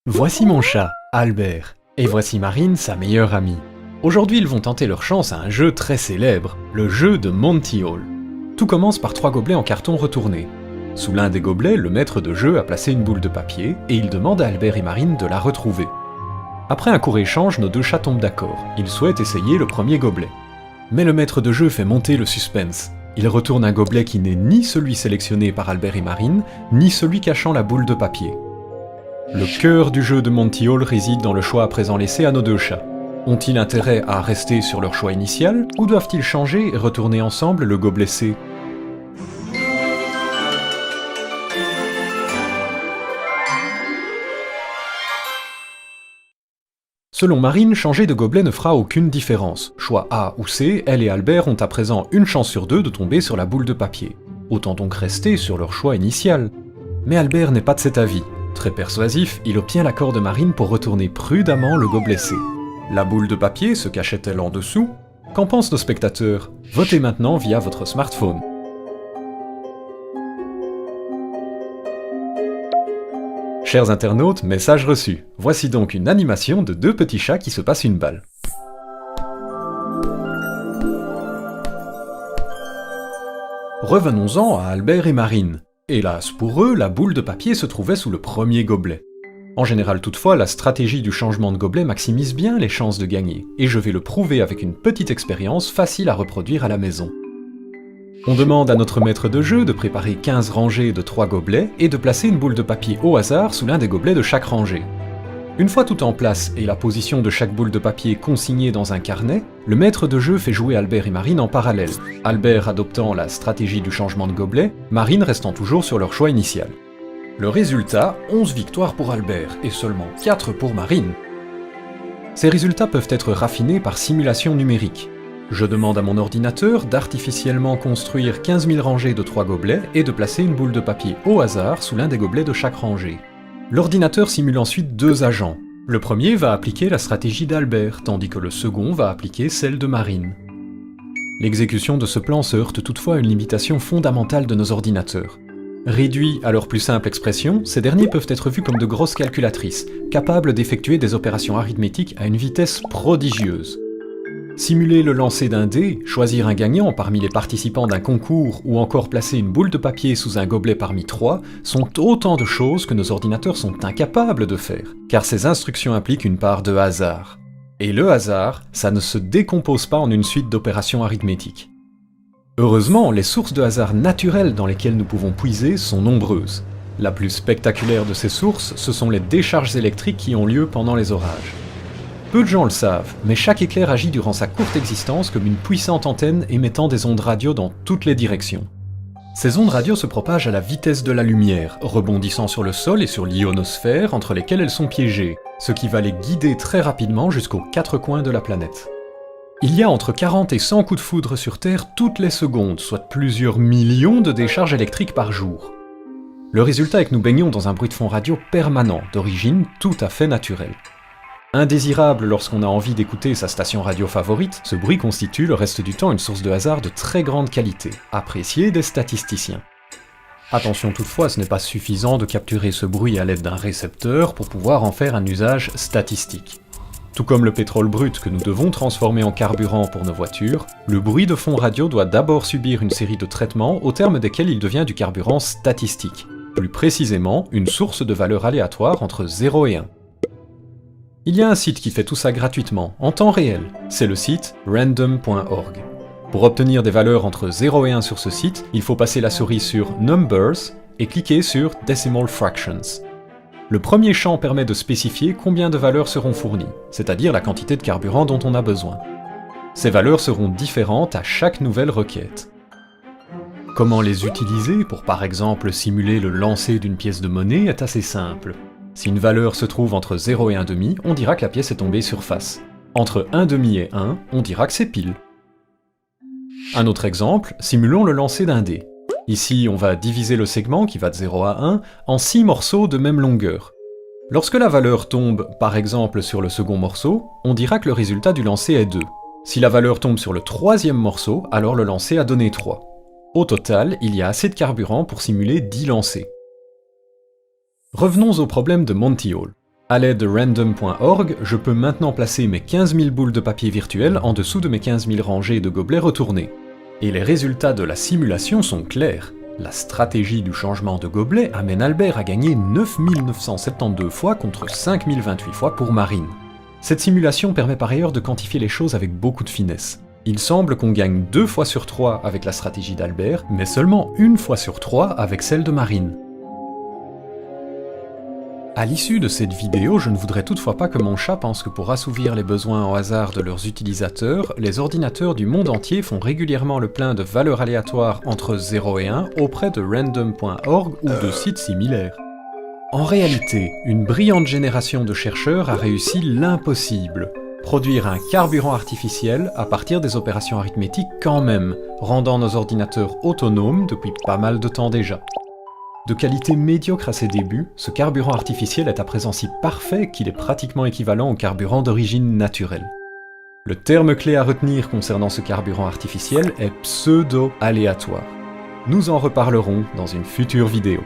Voici mon chat, Albert, et voici Marine, sa meilleure amie. Aujourd'hui, ils vont tenter leur chance à un jeu très célèbre, le jeu de Monty Hall. Tout commence par 3 gobelets en carton retournés. Sous l'un des gobelets, le maître de jeu a placé une boule de papier, et il demande à Albert et Marine de la retrouver. Après un court échange, nos deux chats tombent d'accord, ils souhaitent essayer le premier gobelet. Mais le maître de jeu fait monter le suspense. Il retourne un gobelet qui n'est ni celui sélectionné par Albert et Marine, ni celui cachant la boule de papier. Le cœur du jeu de Monty Hall réside dans le choix à présent laissé à nos deux chats. Ont-ils intérêt à rester sur leur choix initial, ou doivent-ils changer et retourner ensemble le gobelet C ? Selon Marine, changer de gobelet ne fera aucune différence. Choix A ou C, elle et Albert ont à présent une chance sur deux de tomber sur la boule de papier. Autant donc rester sur leur choix initial. Mais Albert n'est pas de cet avis. Très persuasif, il obtient l'accord de Marine pour retourner prudemment le gobelet C. La boule de papier se cachait-elle en dessous ? Qu'en pensent nos spectateurs ? Votez maintenant via votre smartphone. Chers internautes, message reçu. Voici donc une animation de 2 petits chats qui se passent une balle. Revenons-en à Albert et Marine. Hélas pour eux, la boule de papier se trouvait sous le premier gobelet. En général toutefois, la stratégie du changement de gobelet maximise bien les chances de gagner, et je vais le prouver avec une petite expérience facile à reproduire à la maison. On demande à notre maître de jeu de préparer 15 rangées de 3 gobelets et de placer une boule de papier au hasard sous l'un des gobelets de chaque rangée. Une fois tout en place et la position de chaque boule de papier consignée dans un carnet, le maître de jeu fait jouer Albert et Marine en parallèle, Albert adoptant la stratégie du changement de gobelet, Marine restant toujours sur leur choix initial. Le résultat, 11 victoires pour Albert et seulement 4 pour Marine. Ces résultats peuvent être raffinés par simulation numérique. Je demande à mon ordinateur d'artificiellement construire 15 000 rangées de 3 gobelets et de placer une boule de papier au hasard sous l'un des gobelets de chaque rangée. L'ordinateur simule ensuite 2 agents. Le premier va appliquer la stratégie d'Albert, tandis que le second va appliquer celle de Marine. L'exécution de ce plan se heurte toutefois à une limitation fondamentale de nos ordinateurs. Réduits à leur plus simple expression, ces derniers peuvent être vus comme de grosses calculatrices, capables d'effectuer des opérations arithmétiques à une vitesse prodigieuse. Simuler le lancer d'un dé, choisir un gagnant parmi les participants d'un concours ou encore placer une boule de papier sous un gobelet parmi 3 sont autant de choses que nos ordinateurs sont incapables de faire, car ces instructions impliquent une part de hasard. Et le hasard, ça ne se décompose pas en une suite d'opérations arithmétiques. Heureusement, les sources de hasard naturelles dans lesquelles nous pouvons puiser sont nombreuses. La plus spectaculaire de ces sources, ce sont les décharges électriques qui ont lieu pendant les orages. Peu de gens le savent, mais chaque éclair agit durant sa courte existence comme une puissante antenne émettant des ondes radio dans toutes les directions. Ces ondes radio se propagent à la vitesse de la lumière, rebondissant sur le sol et sur l'ionosphère entre lesquelles elles sont piégées, ce qui va les guider très rapidement jusqu'aux 4 coins de la planète. Il y a entre 40 et 100 coups de foudre sur Terre toutes les secondes, soit plusieurs millions de décharges électriques par jour. Le résultat est que nous baignons dans un bruit de fond radio permanent, d'origine tout à fait naturelle. Indésirable lorsqu'on a envie d'écouter sa station radio favorite, ce bruit constitue le reste du temps une source de hasard de très grande qualité, appréciée des statisticiens. Attention toutefois, ce n'est pas suffisant de capturer ce bruit à l'aide d'un récepteur pour pouvoir en faire un usage statistique. Tout comme le pétrole brut que nous devons transformer en carburant pour nos voitures, le bruit de fond radio doit d'abord subir une série de traitements au terme desquels il devient du carburant statistique, plus précisément une source de valeur aléatoire entre 0 et 1. Il y a un site qui fait tout ça gratuitement, en temps réel, c'est le site random.org. Pour obtenir des valeurs entre 0 et 1 sur ce site, il faut passer la souris sur Numbers et cliquer sur Decimal Fractions. Le premier champ permet de spécifier combien de valeurs seront fournies, c'est-à-dire la quantité de carburant dont on a besoin. Ces valeurs seront différentes à chaque nouvelle requête. Comment les utiliser pour par exemple simuler le lancer d'une pièce de monnaie est assez simple. Si une valeur se trouve entre 0 et 1,5, on dira que la pièce est tombée sur face. Entre 1,5 et 1, on dira que c'est pile. Un autre exemple, simulons le lancer d'un dé. Ici, on va diviser le segment, qui va de 0 à 1, en 6 morceaux de même longueur. Lorsque la valeur tombe, par exemple, sur le second morceau, on dira que le résultat du lancer est 2. Si la valeur tombe sur le troisième morceau, alors le lancer a donné 3. Au total, il y a assez de carburant pour simuler 10 lancers. Revenons au problème de Monty Hall. À l'aide de random.org, je peux maintenant placer mes 15 000 boules de papier virtuelles en dessous de mes 15 000 rangées de gobelets retournés. Et les résultats de la simulation sont clairs. La stratégie du changement de gobelet amène Albert à gagner 9 972 fois contre 5 028 fois pour Marine. Cette simulation permet par ailleurs de quantifier les choses avec beaucoup de finesse. Il semble qu'on gagne 2 fois sur 3 avec la stratégie d'Albert, mais seulement 1 fois sur 3 avec celle de Marine. À l'issue de cette vidéo, je ne voudrais toutefois pas que mon chat pense que pour assouvir les besoins au hasard de leurs utilisateurs, les ordinateurs du monde entier font régulièrement le plein de valeurs aléatoires entre 0 et 1 auprès de random.org ou de sites similaires. En réalité, une brillante génération de chercheurs a réussi l'impossible. Produire un carburant artificiel à partir des opérations arithmétiques quand même, rendant nos ordinateurs autonomes depuis pas mal de temps déjà. De qualité médiocre à ses débuts, ce carburant artificiel est à présent si parfait qu'il est pratiquement équivalent au carburant d'origine naturelle. Le terme clé à retenir concernant ce carburant artificiel est pseudo-aléatoire. Nous en reparlerons dans une future vidéo.